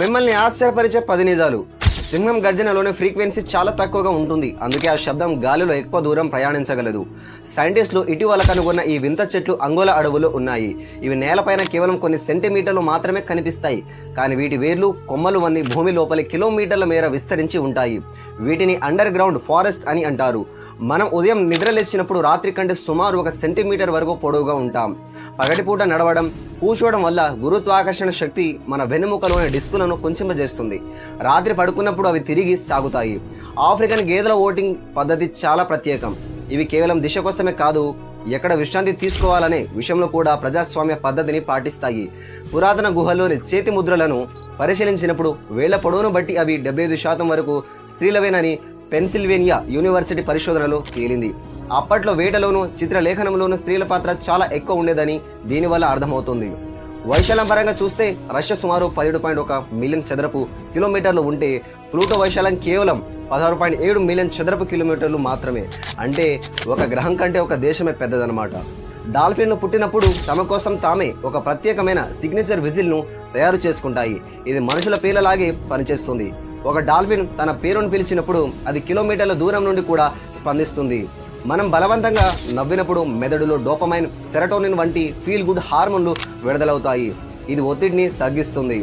మిమ్మల్ని ఆశ్చర్యపరిచే 10 నిజాలు. సింహం గర్జనలోని ఫ్రీక్వెన్సీ చాలా తక్కువగా ఉంటుంది, అందుకే ఆ శబ్దం గాలిలో ఎక్కువ దూరం ప్రయాణించగలదు. సైంటిస్టులు ఇటీవల కనుగొన్న ఈ వింత చెట్లు అంగోలా అడవులో ఉన్నాయి. ఇవి నేలపైన కేవలం కొన్ని సెంటీమీటర్లు మాత్రమే కనిపిస్తాయి, కానీ వీటి వేర్లు కొమ్మలు అన్ని భూమి లోపలి కిలోమీటర్ల మేర విస్తరించి ఉంటాయి. వీటిని అండర్ గ్రౌండ్ ఫారెస్ట్ అని అంటారు. మనం ఉదయం నిద్రలేచినప్పుడు రాత్రి కంటే సుమారు 1 సెంటీమీటర్ వరకు పొడవుగా ఉంటాం. పగటిపూట నడవడం, కూర్చోవడం వల్ల గురుత్వాకర్షణ శక్తి మన వెన్నెముకలోని డిస్కులను కుంచింపజేస్తుంది. రాత్రి పడుకున్నప్పుడు అవి తిరిగి సాగుతాయి. ఆఫ్రికన్ గేదెల ఓటింగ్ పద్ధతి చాలా ప్రత్యేకం. ఇవి కేవలం దిశ కోసమే కాదు, ఎక్కడ విశ్రాంతి తీసుకోవాలనే విషయంలో కూడా ప్రజాస్వామ్య పద్ధతిని పాటిస్తాయి. పురాతన గుహల్లోని చేతి ముద్రలను పరిశీలించినప్పుడు వేళ్ల పొడవును బట్టి అవి 75% వరకు స్త్రీలవేనని పెన్సిల్వేనియా యూనివర్సిటీ పరిశోధనలో తేలింది. అప్పట్లో వేటలోనూ చిత్రలేఖనంలోనూ స్త్రీల పాత్ర చాలా ఎక్కువ ఉండేదని దీనివల్ల అర్థమవుతుంది. వైశాల్యం పరంగా చూస్తే రష్యా సుమారు 17.1 మిలియన్ చదరపు కిలోమీటర్లు ఉంటే ప్లూటో వైశాల్యం కేవలం 16.7 మిలియన్ చదరపు కిలోమీటర్లు మాత్రమే. అంటే ఒక గ్రహం కంటే ఒక దేశమే పెద్దదన్నమాట. డాల్ఫిన్లు పుట్టినప్పుడు తమ కోసం తామే ఒక ప్రత్యేకమైన సిగ్నేచర్ విజిల్ను తయారు చేసుకుంటాయి. ఇది మనుషుల పేర్లలాగే పనిచేస్తుంది. ఒక డాల్ఫిన్ తన పేరును పిలిచినప్పుడు అది కిలోమీటర్ల దూరం నుండి కూడా స్పందిస్తుంది. మనం బలవంతంగా నవ్వినప్పుడు మెదడులో డోపమైన్, సెరటోనిన్ వంటి ఫీల్ గుడ్ హార్మోన్లు విడుదలవుతాయి. ఇది ఒత్తిడిని తగ్గిస్తుంది.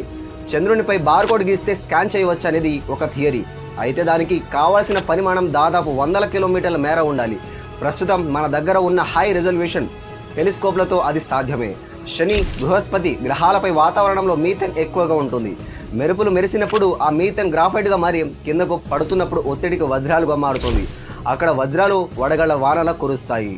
చంద్రునిపై బార్కోడ్ గీస్తే స్కాన్ చేయవచ్చు అనేది ఒక థియరీ. అయితే దానికి కావాల్సిన పరిమాణం దాదాపు 100 కిలోమీటర్ల మేర ఉండాలి. ప్రస్తుతం మన దగ్గర ఉన్న హై రిజల్యూషన్ టెలిస్కోప్లతో అది సాధ్యమే. శని, బృహస్పతి గ్రహాలపై వాతావరణంలో మీథేన్ ఎక్కువగా ఉంటుంది. మెరుపులు మెరిసినప్పుడు ఆ మీథేన్ గ్రాఫైట్గా మారి కిందకు పడుతున్నప్పుడు ఒత్తిడికి వజ్రాలుగా మారుతుంది. అక్కడ వజ్రాలు వడగళ్ల వానలా కురుస్తాయి.